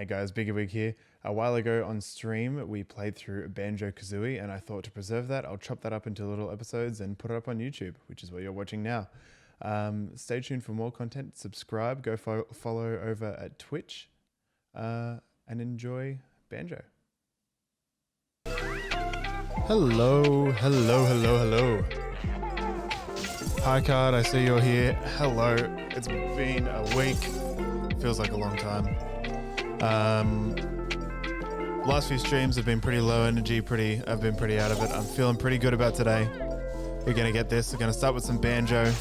Hey guys, Bigger Wig here. A while ago on stream, we played through Banjo-Kazooie, and I thought to preserve that, I'll chop that up into little episodes and put it up on YouTube, which is what you're watching now. Stay tuned for more content. Subscribe, go follow over at Twitch, and enjoy Banjo. Hello. Hi, Card. I see you're here. Hello. It's been a week. Feels like a long time. Last few streams have been pretty low energy. I've been pretty out of it. I'm feeling pretty good about today. We're gonna get this. We're gonna start with some banjo.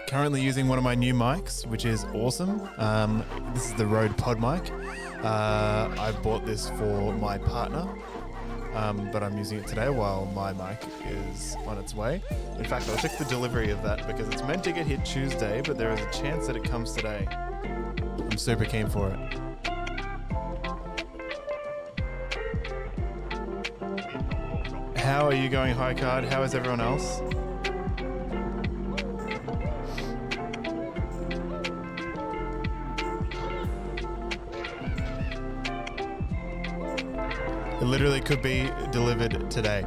Currently using one of my new mics, which is awesome. This is the Rode Pod mic. I bought this for my partner, but I'm using it today while my mic is on its way. In fact, I'll check the delivery of that because it's meant to get here Tuesday, but there is a chance that it comes today. I'm super keen for it. How are you going, High Card? How is everyone else? It literally could be delivered today.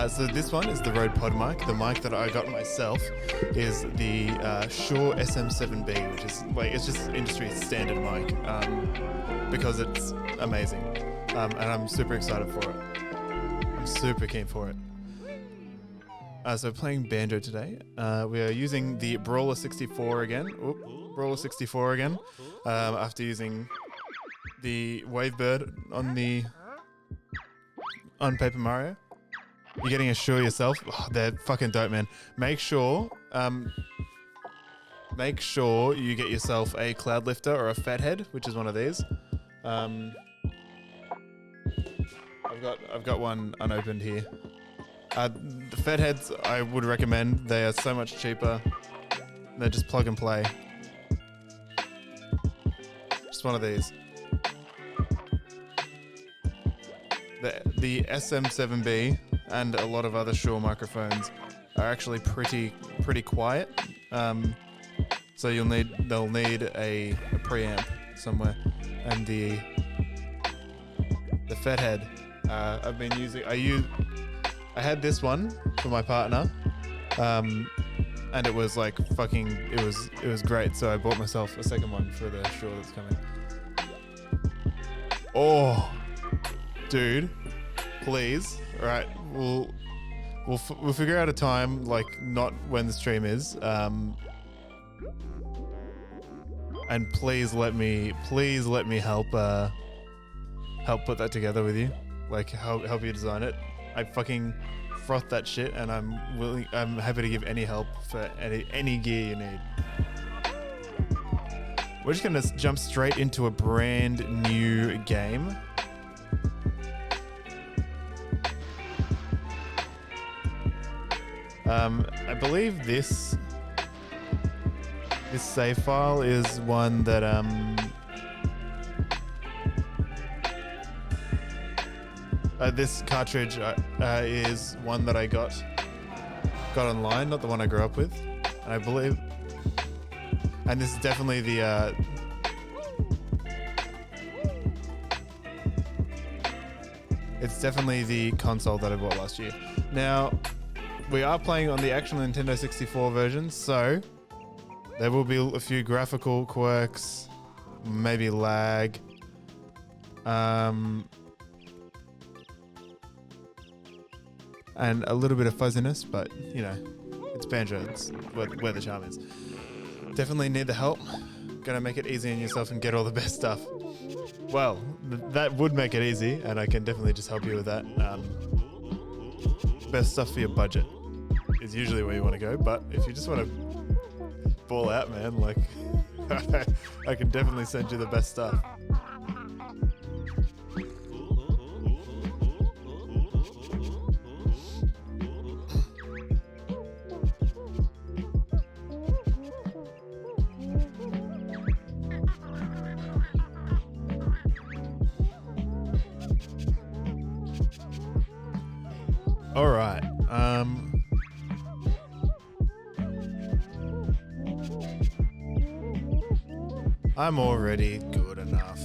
So this one is the Rode Pod mic. The mic that I got myself is the Shure SM7B, which is it's just industry standard mic because it's amazing, and I'm super excited for it. I'm super keen for it. So playing banjo today. We are using the Brawler 64 again. Brawler 64 again. After using the Wavebird on Paper Mario. You're getting a Shure yourself. Oh, they're fucking dope, man. Make sure you get yourself a Cloud Lifter or a Fathead, which is one of these. I've got one unopened here. The Fatheads I would recommend. They are so much cheaper. They're just plug and play. Just one of these. The SM7B and a lot of other Shure microphones are actually pretty quiet. So they'll need a preamp somewhere. And the Fathead I've been using. I had this one for my partner, and it was like it was great. So I bought myself a second one for the Shure that's coming. Oh. Dude, please. All right, we'll figure out a time, like not when the stream is. And please let me help put that together with you. Like help you design it. I fucking froth that shit, and I'm happy to give any help for any gear you need. We're just gonna jump straight into a brand new game. I believe this save file is one that this cartridge is one that I got online, not the one I grew up with, and I believe, and this is definitely the it's definitely the console that I bought last year. Now, we are playing on the actual Nintendo 64 version, so there will be a few graphical quirks, maybe lag, and a little bit of fuzziness, but you know, it's banjo, it's where the charm is. Definitely need the help. Gonna make it easy on yourself and get all the best stuff. Well, that would make it easy, and I can definitely just help you with that. Best stuff for your budget is usually where you want to go, but if you just want to ball out, man, like I can definitely send you the best stuff. All right. I'm already good enough.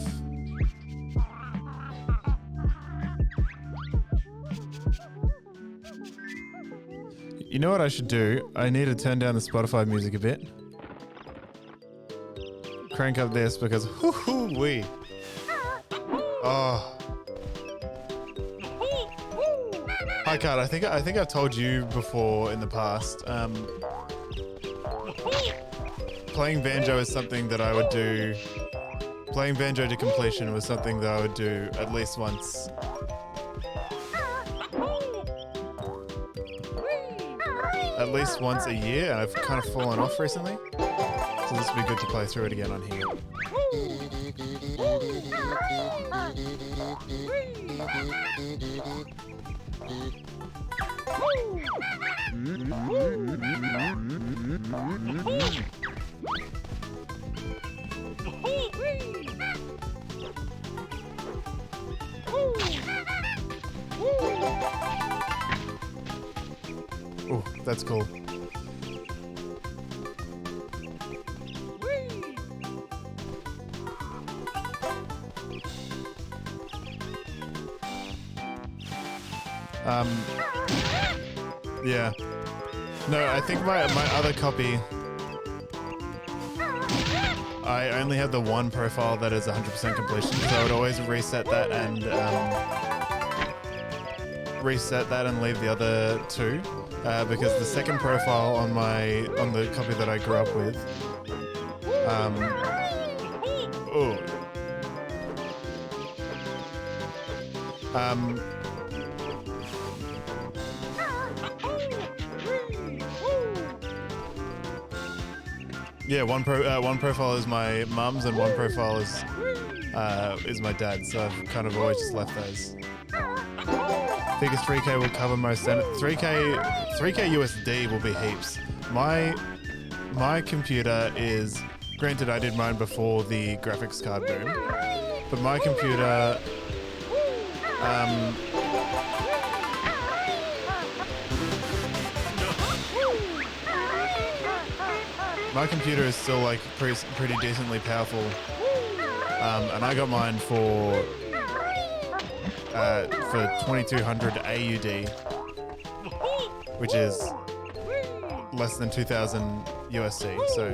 You know what I should do? I need to turn down the Spotify music a bit. Crank up this because whoo-hoo-wee. Oh. Hi, Card. I think I've told you before in the past. Playing banjo is something that I would do. Playing banjo to completion was something that I would do at least once. At least once a year, and I've kind of fallen off recently. So this would be good to play through it again on here. Oh, that's cool. Yeah. No, I think my other copy, I only have the one profile that is 100% completion, so I would always reset that and leave the other two, because the second profile on the copy that I grew up with, yeah, one profile is my mum's and one profile is my dad's, so I've kind of always just left those. Figures 3K will cover most. 3K USD will be heaps. My computer is, granted I did mine before the graphics card boom, but my computer is still like pretty decently powerful, and I got mine for 2200 AUD, which is less than 2000 USD. So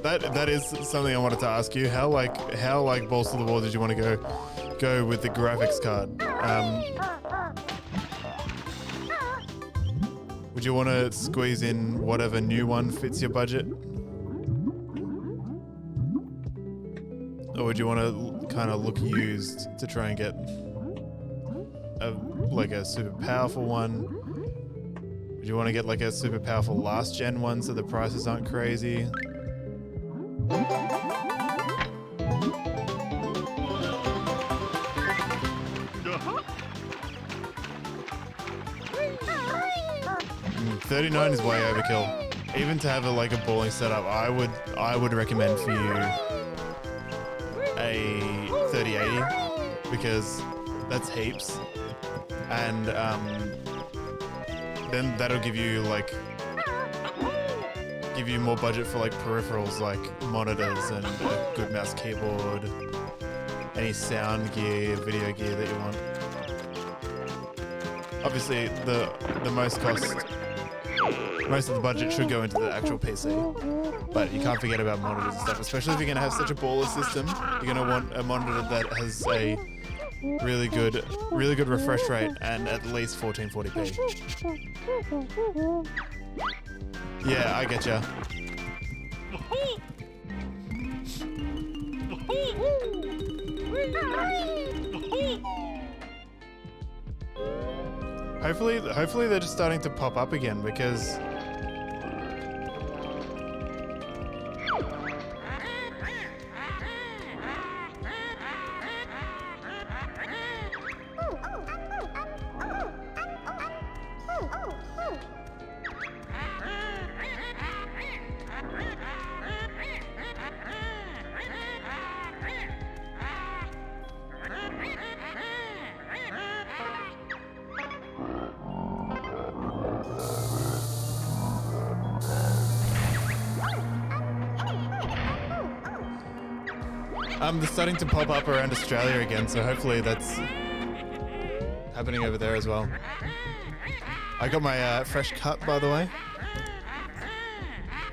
that is something I wanted to ask you. How balls to the wall did you want to go with the graphics card? Would you want to squeeze in whatever new one fits your budget? Or would you want to kind of look used to try and get a super powerful one? Would you want to get like a super powerful last gen one so the prices aren't crazy? $39 is way overkill. Even to have a balling setup, I would recommend for you a 3080 because that's heaps, and then that'll give you more budget for peripherals like monitors and a good mouse, keyboard, any sound gear, video gear that you want. Obviously, the most of the budget should go into the actual PC, but you can't forget about monitors and stuff, especially if you're going to have such a baller system. You're going to want a monitor that has a really good refresh rate and at least 1440p. Yeah, I get ya. Hopefully they're just starting to pop up again because They're starting to pop up around Australia again, so hopefully that's happening over there as well. I got my fresh cut, by the way.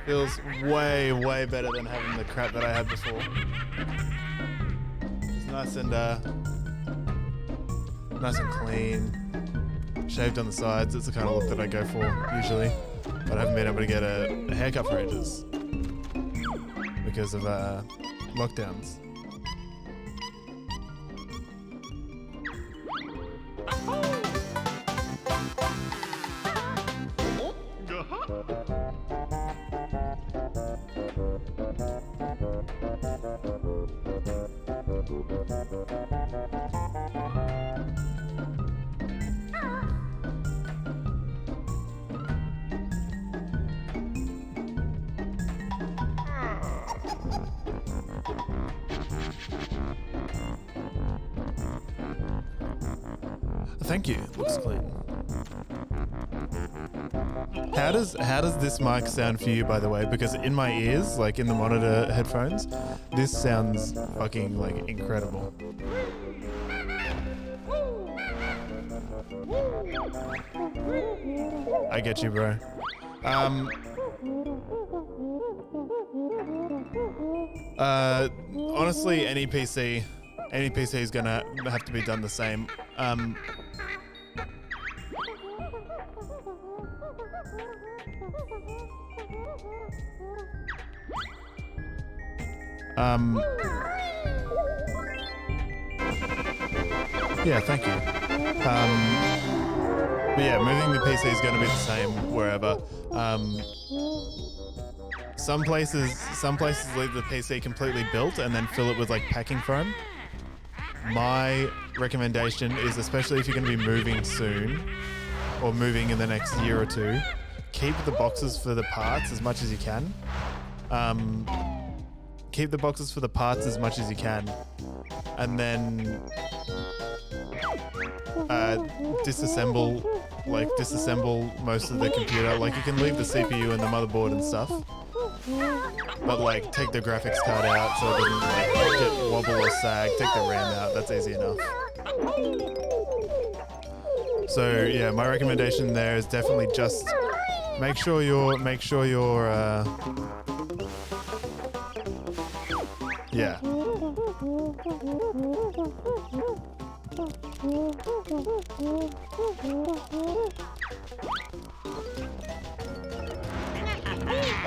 Feels way, way better than having the crap that I had before. It's nice and clean. Shaved on the sides. It's the kind of look that I go for usually, but I haven't been able to get a haircut for ages because of lockdowns. Thank you. Looks clean. How does this mic sound for you, by the way? Because in my ears, like in the monitor headphones, this sounds fucking like incredible. I get you, bro. Honestly, any PC is gonna have to be done the same. Yeah, thank you. But yeah, moving the PC is going to be the same wherever. Some places leave the PC completely built and then fill it with like packing foam. My recommendation is, especially if you're going to be moving soon or moving in the next year or two, keep the boxes for the parts as much as you can. Keep the boxes for the parts as much as you can, and then disassemble most of the computer. Like, you can leave the CPU and the motherboard and stuff, but like take the graphics card out so it doesn't like get wobble or sag. Take the RAM out. That's easy enough. So yeah, my recommendation there is definitely just make sure you're yeah.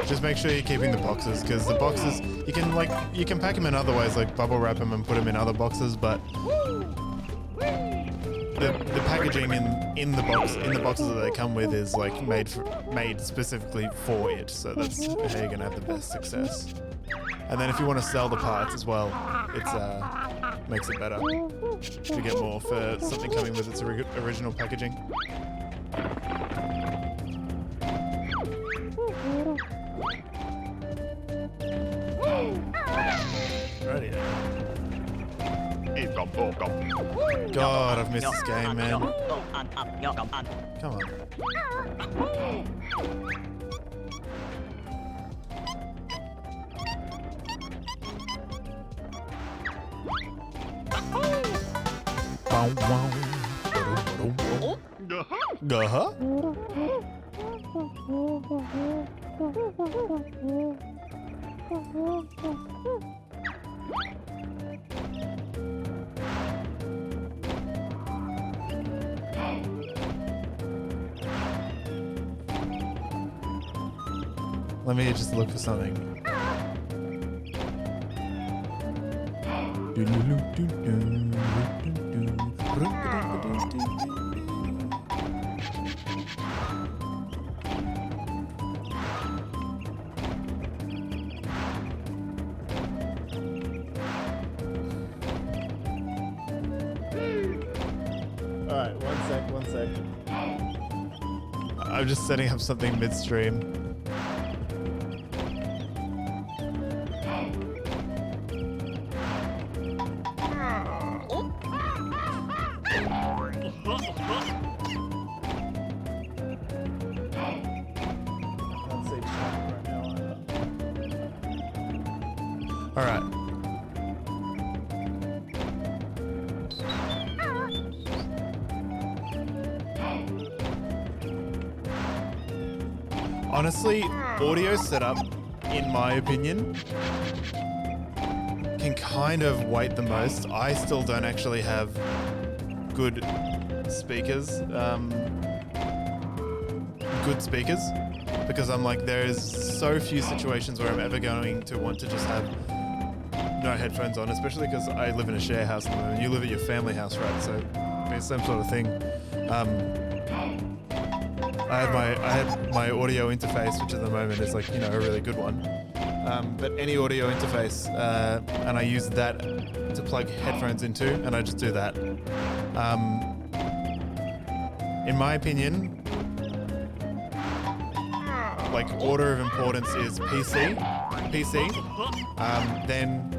Just make sure you're keeping the boxes, because the boxes you can pack them in other ways, like bubble wrap them and put them in other boxes, but the packaging in the boxes that they come with is like made specifically for it. So that's how you're gonna have the best success. And then if you want to sell the parts as well, it's makes it better. You get more for something coming with its original packaging. Righty. God, I've missed this game, man. Come on. Uh-huh. Let me just look for something. Alright, one sec. I'm just setting up something midstream. Alright. Honestly, audio setup, in my opinion, can kind of wait the most. I still don't actually have good speakers, because I'm like, there is so few situations where I'm ever going to want to just have no headphones on, especially because I live in a share house at the moment. You live at your family house, right? So it's the same sort of thing. I had my audio interface, which at the moment is like, a really good one. But any audio interface, and I use that to plug headphones into, and I just do that. In my opinion, like order of importance is PC, then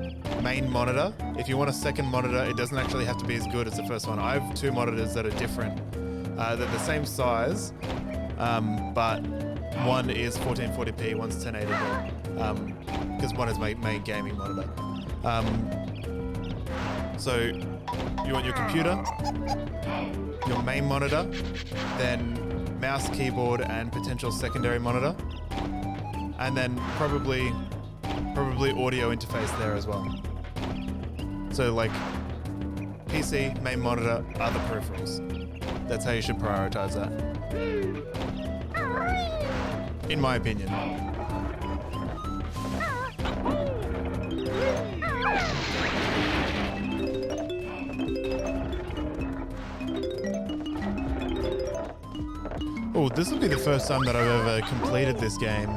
main monitor. If you want a second monitor, it doesn't actually have to be as good as the first one. I have two monitors that are different. They're the same size, but one is 1440p, one's 1080p, because one is my main gaming monitor. So you want your computer, your main monitor, then mouse, keyboard, and potential secondary monitor, and then probably audio interface there as well. So like PC, main monitor, other peripherals. That's how you should prioritize that, in my opinion. Oh, this will be the first time that I've ever completed this game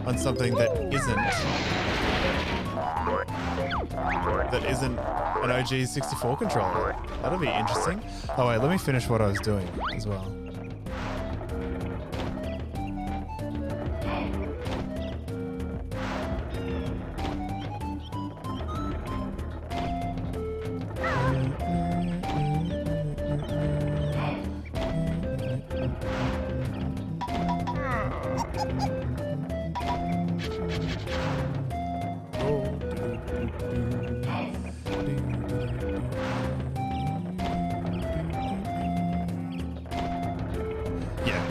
on something that isn't an OG 64 controller. That'll be interesting. Oh wait, let me finish what I was doing as well.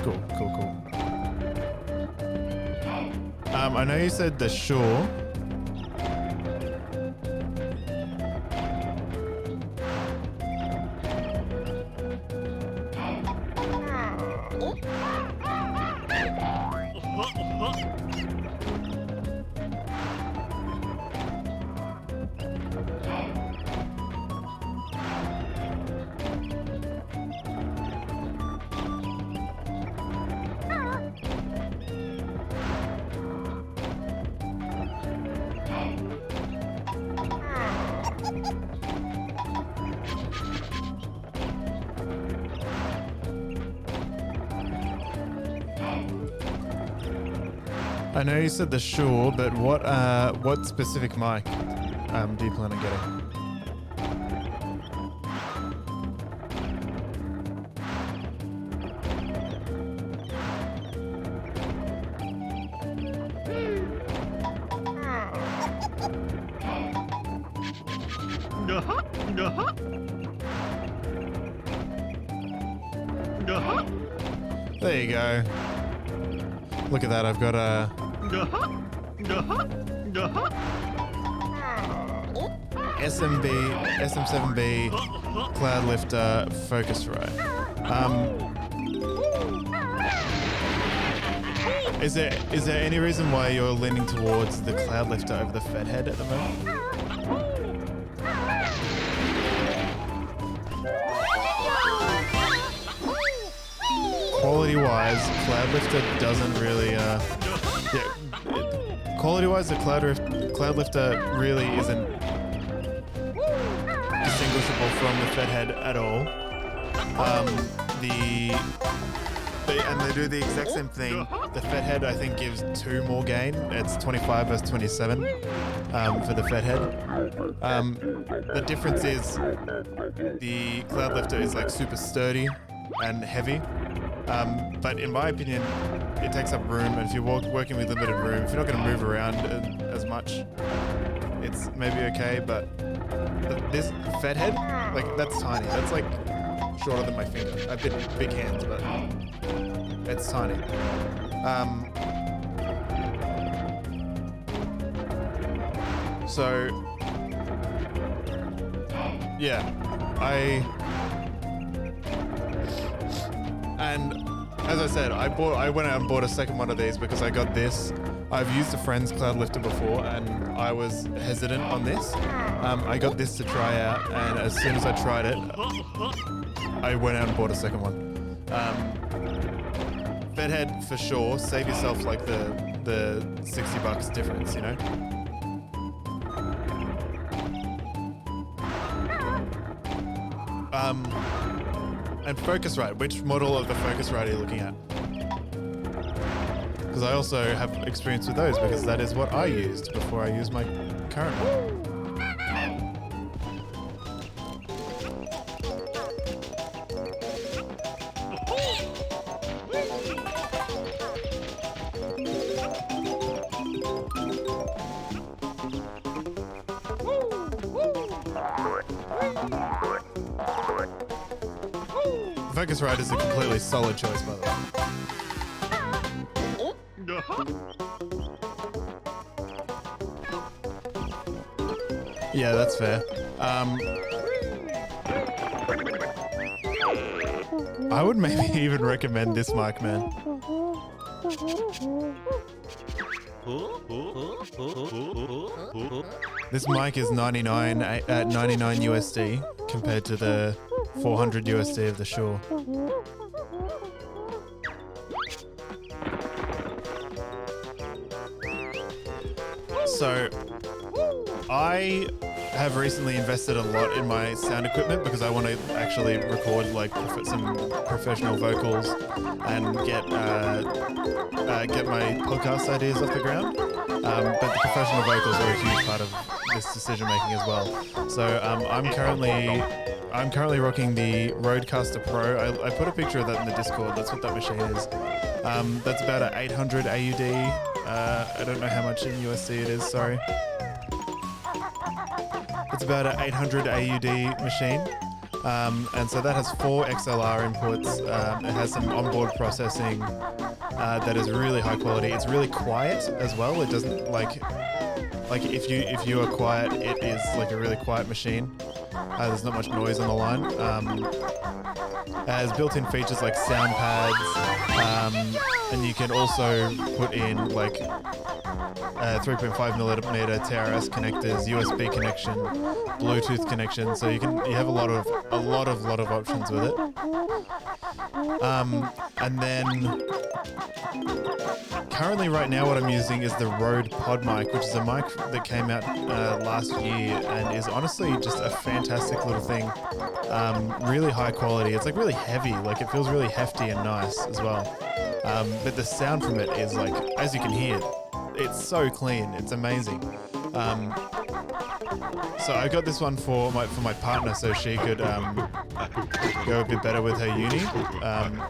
Cool. I know you said the shore. I know you said the Shure, but what specific mic do you plan on getting? There you go. Look at that, I've got a... SM7B Cloud Lifter Focusrite. Is there any reason why you're leaning towards the Cloud Lifter over the Fedhead at the moment? Quality-wise, Cloud Lifter doesn't really, quality-wise, the Cloud Lifter really isn't distinguishable from the Fedhead at all. And they do the exact same thing. The Fedhead, I think, gives 2 more gain. It's 25 versus 27 for the Fedhead. The difference is the Cloud Lifter is like super sturdy and heavy. But in my opinion, it takes up room, and if you're working with limited room, if you're not going to move around as much, it's maybe okay, but this Fedhead, like, that's tiny. That's like shorter than my finger. I've big hands, but it's tiny. So, yeah, and as I said, I went out and bought a second one of these because I got this. I've used a friend's cloud lifter before and I was hesitant on this. I got this to try out, and as soon as I tried it, I went out and bought a second one. Bedhead for sure. Save yourself like the $60 difference, you know? And Focusrite. Which model of the Focusrite are you looking at? Because I also have experience with those because that is what I used before I used my current one. Focusrite is a completely solid choice, by the way. Yeah, that's fair. I would maybe even recommend this mic, man. This mic is 99 USD compared to the 400 USD of the Shure. So, I have recently invested a lot in my sound equipment because I want to actually record like some professional vocals and get my podcast ideas off the ground. But the professional vocals are a huge part of this decision making as well. So I'm currently rocking the Rodecaster Pro. I put a picture of that in the Discord. That's what that machine is. That's about an 800 AUD. I don't know how much in USD it is, sorry. It's about an 800 AUD machine. And so that has 4 XLR inputs. It has some onboard processing that is really high quality. It's really quiet as well. It doesn't like if you are quiet, it is like a really quiet machine. There's not much noise on the line. It has built-in features like sound pads, and you can also put in like 3.5mm TRS connectors, USB connection, Bluetooth connection. So you have a lot of options with it. And then currently right now what I'm using is the Rode Pod mic, which is a mic that came out last year and is honestly just a fantastic little thing. Really high quality. It's like really heavy, like it feels really hefty and nice as well. But the sound from it is like, as you can hear, it's so clean. It's amazing. So I got this one for my partner so she could go a bit better with her uni,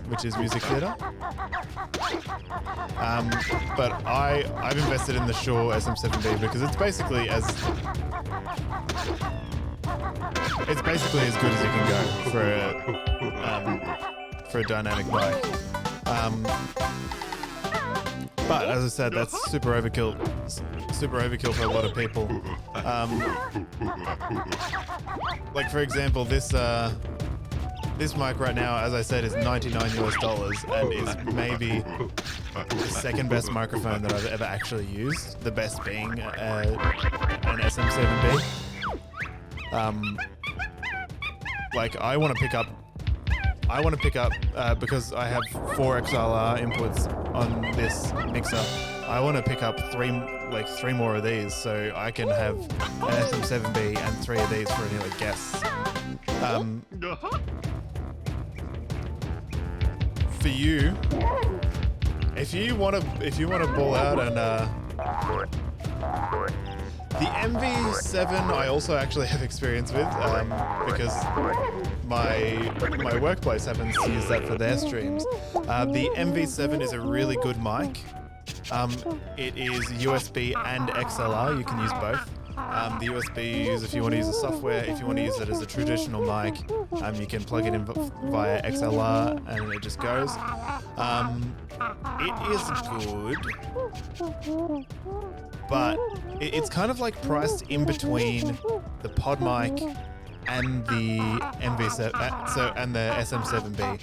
which is music theatre. But I've invested in the Shure SM7B because it's basically as good as you can go for a dynamic mic. But as I said, that's super overkill for a lot of people. Like for example, this mic right now, as I said, is $99 and is maybe the second best microphone that I've ever actually used. The best being an SM7B. Like I want to pick up because I have 4 XLR inputs on this mixer. I want to pick up three more of these so I can have an SM7B and 3 of these for any like guests. For you, if you want to ball out and the MV7 I also actually have experience with because my workplace happens to use that for their streams. The MV7 is a really good mic. It is USB and XLR. You can use both. The USB you use if you want to use the software. If you want to use it as a traditional mic, you can plug it in via XLR and it just goes. It is good, but it's kind of like priced in between the pod mic and the MV7, and the SM7B.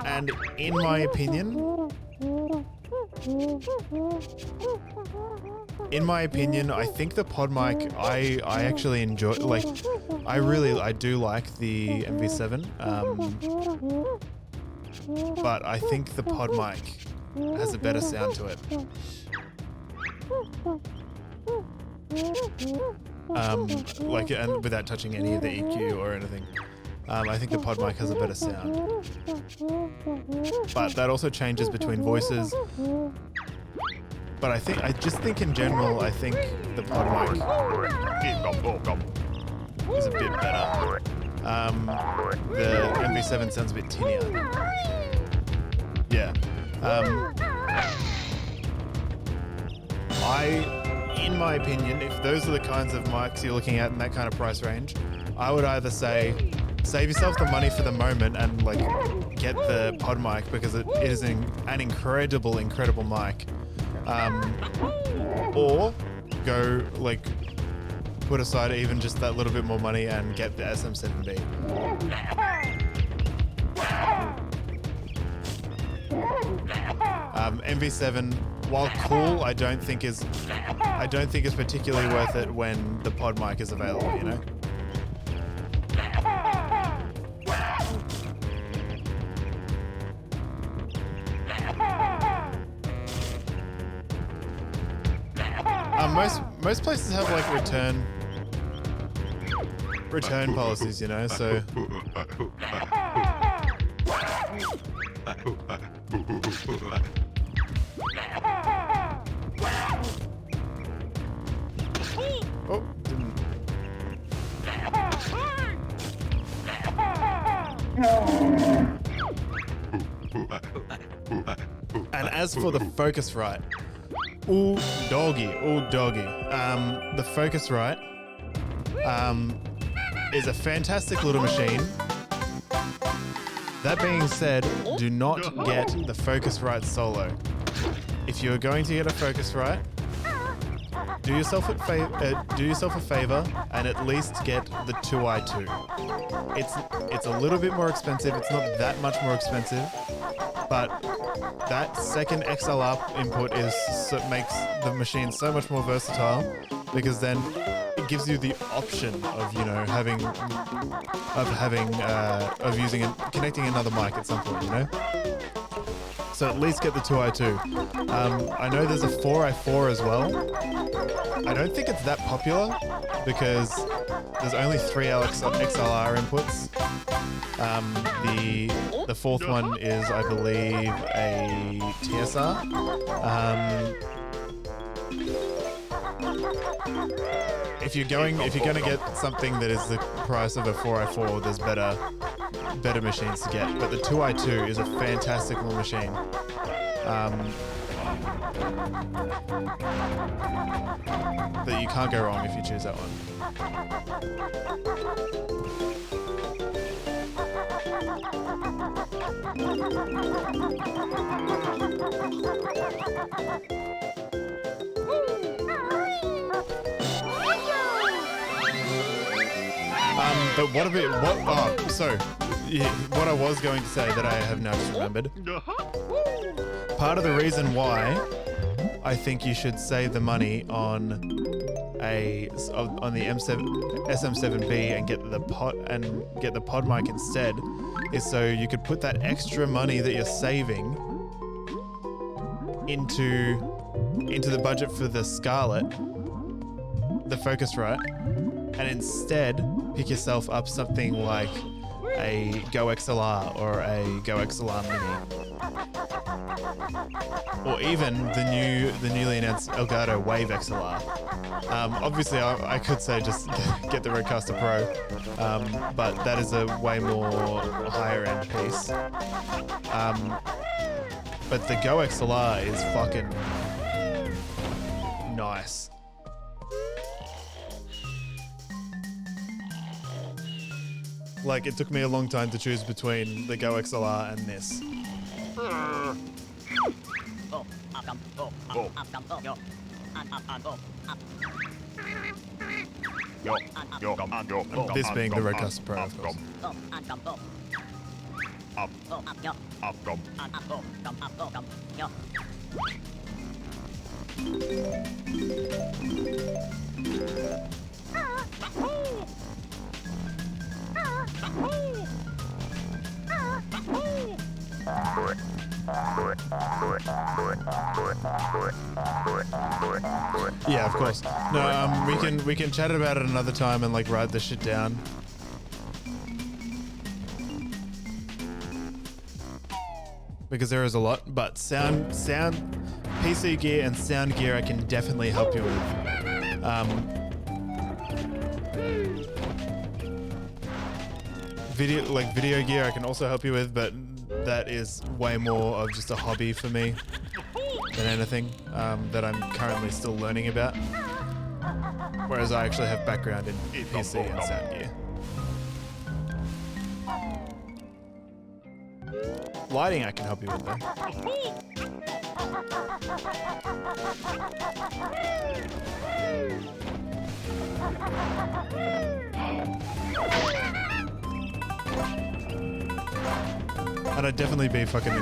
And in my opinion, I think the pod mic I actually enjoy. Like, I do like the MV7. But I think the pod mic has a better sound to it. Like, and without touching any of the EQ or anything. I think the pod mic has a better sound. But that also changes between voices. But I just think in general, I think the pod mic is a bit better. The MV7 sounds a bit tinnier. Yeah. In my opinion, if those are the kinds of mics you're looking at in that kind of price range, I would either say, save yourself the money for the moment and like get the pod mic because it is an incredible mic. Or go like put aside even just that little bit more money and get the SM7B. MV7, while cool, I don't think is particularly worth it when the pod mic is available, you know? Most places have like return policies, you know, so oh, didn't. And as for the Focusrite, ooh doggy. The Focusrite is a fantastic little machine. That being said, do not get the Focusrite Solo. If you're going to get a Focusrite, do yourself a favor and at least get the 2i2. It's a little bit more expensive. It's not that much more expensive, but that second XLR input makes the machine so much more versatile, because then it gives you the option of, you know, connecting another mic at some point, you know. So at least get the 2i2. I know there's a 4i4 as well. I don't think it's that popular because there's only 3 XLR inputs. The fourth one is, I believe, a TSR. If you're going to get something that is the price of a 4i4, there's better machines to get. But the 2i2 is a fantastic little machine. That you can't go wrong if you choose that one. But what I was going to say that I have now just remembered. Part of the reason why I think you should save the money on the SM7B and get the pod mic instead is so you could put that extra money that you're saving into the budget for the Scarlett, the Focusrite, and instead pick yourself up something like a Go XLR or a Go XLR Mini, or even the newly announced Elgato Wave XLR. Obviously, I could say just get the Rodecaster Pro, but that is a way more higher end piece. But the Go XLR is fucking nice. Like, it took me a long time to choose between the Go XLR and this. This being the Rodecaster Pro, of course. Yeah, of course. No, we can chat about it another time and like write this shit down. Because there is a lot, but sound, PC gear and sound gear I can definitely help you with. Video gear I can also help you with, but that is way more of just a hobby for me than anything that I'm currently still learning about. Whereas I actually have background in PC and sound gear. Lighting I can help you with though. And I'd definitely be fucking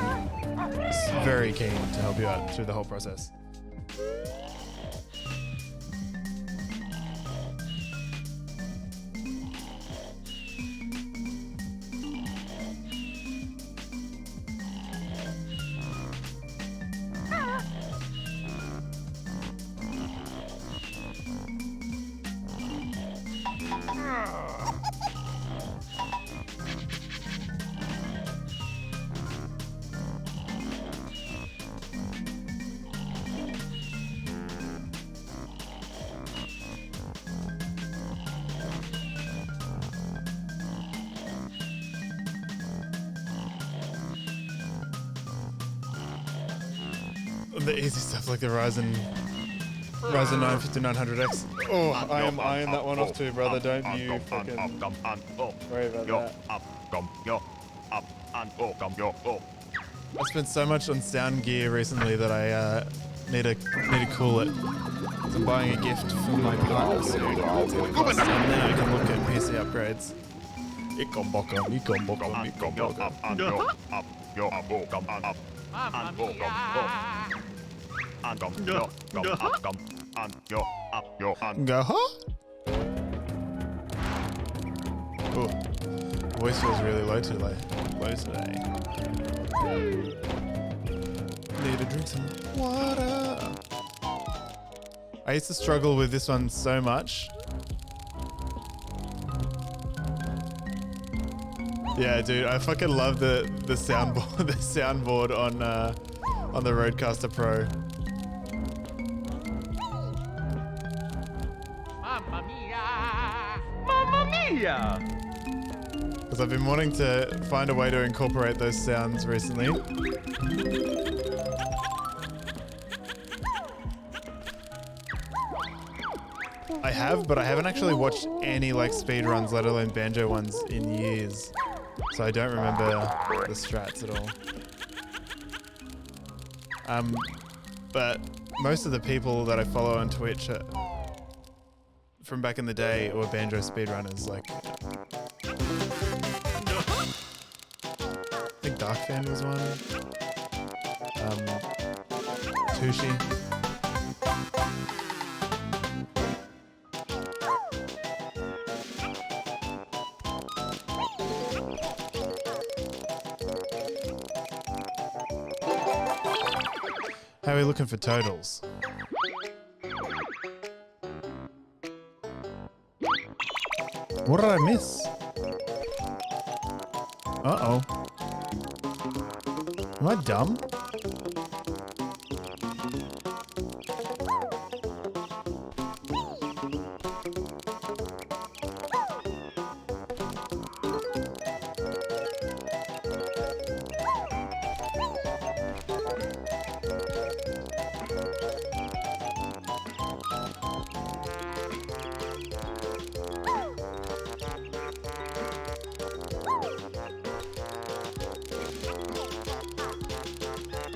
very keen to help you out through the whole process. The easy stuff like the Ryzen 9 5900X. Oh, I am eyeing that one off too, brother. Don't you fucking worry about that. I spent so much on sound gear recently that I need to cool it. So I'm buying a gift for my partner soon, and then I can look at PC upgrades. Go, huh? Oh, voice feels really low today. Need to drink some water. I used to struggle with this one so much. Yeah, dude, I fucking love the soundboard on the Rodecaster Pro. Mamma mia! Mamma mia! Because I've been wanting to find a way to incorporate those sounds recently. I have, but I haven't actually watched any like speed runs, let alone banjo ones, in years. So I don't remember the strats at all. But most of the people that I follow on Twitch from back in the day were banjo speedrunners. Like, I think Darkfan was one. Tushi. How are we looking for totals? What did I miss? Uh-oh. Am I dumb?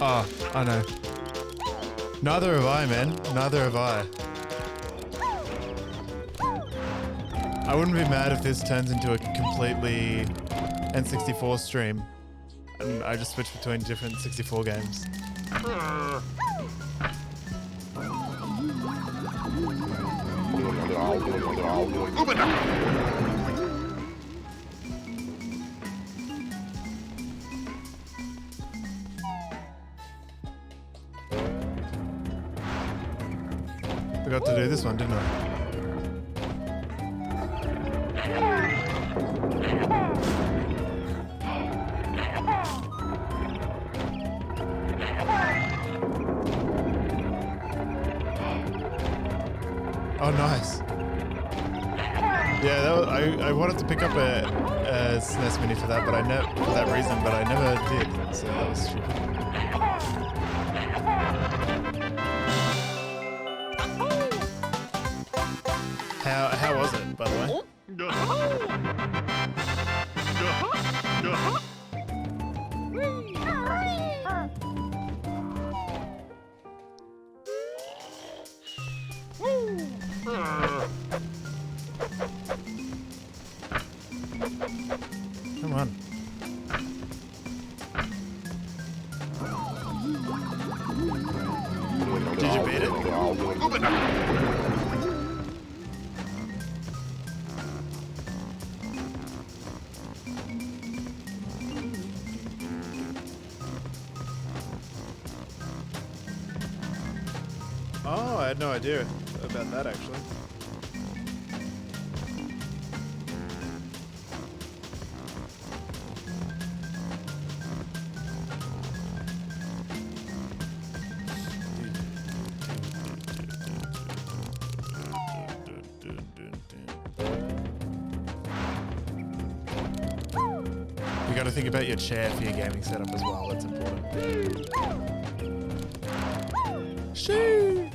Oh, I know. Neither have I, man. Neither have I. I wouldn't be mad if this turns into a completely N64 stream and I just switch between different 64 games. Forgot to do this one, didn't I? Oh, nice. Yeah, that was, I wanted to pick up a SNES Mini for that, but I for that reason, but I never did. So that was stupid. How was it, by the way? Come on. Did you beat it? Oh, I had no idea about that actually. You got to think about your chair for your gaming setup as well. That's important. Shoo!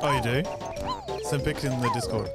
Oh, you do? Send pics in the Discord.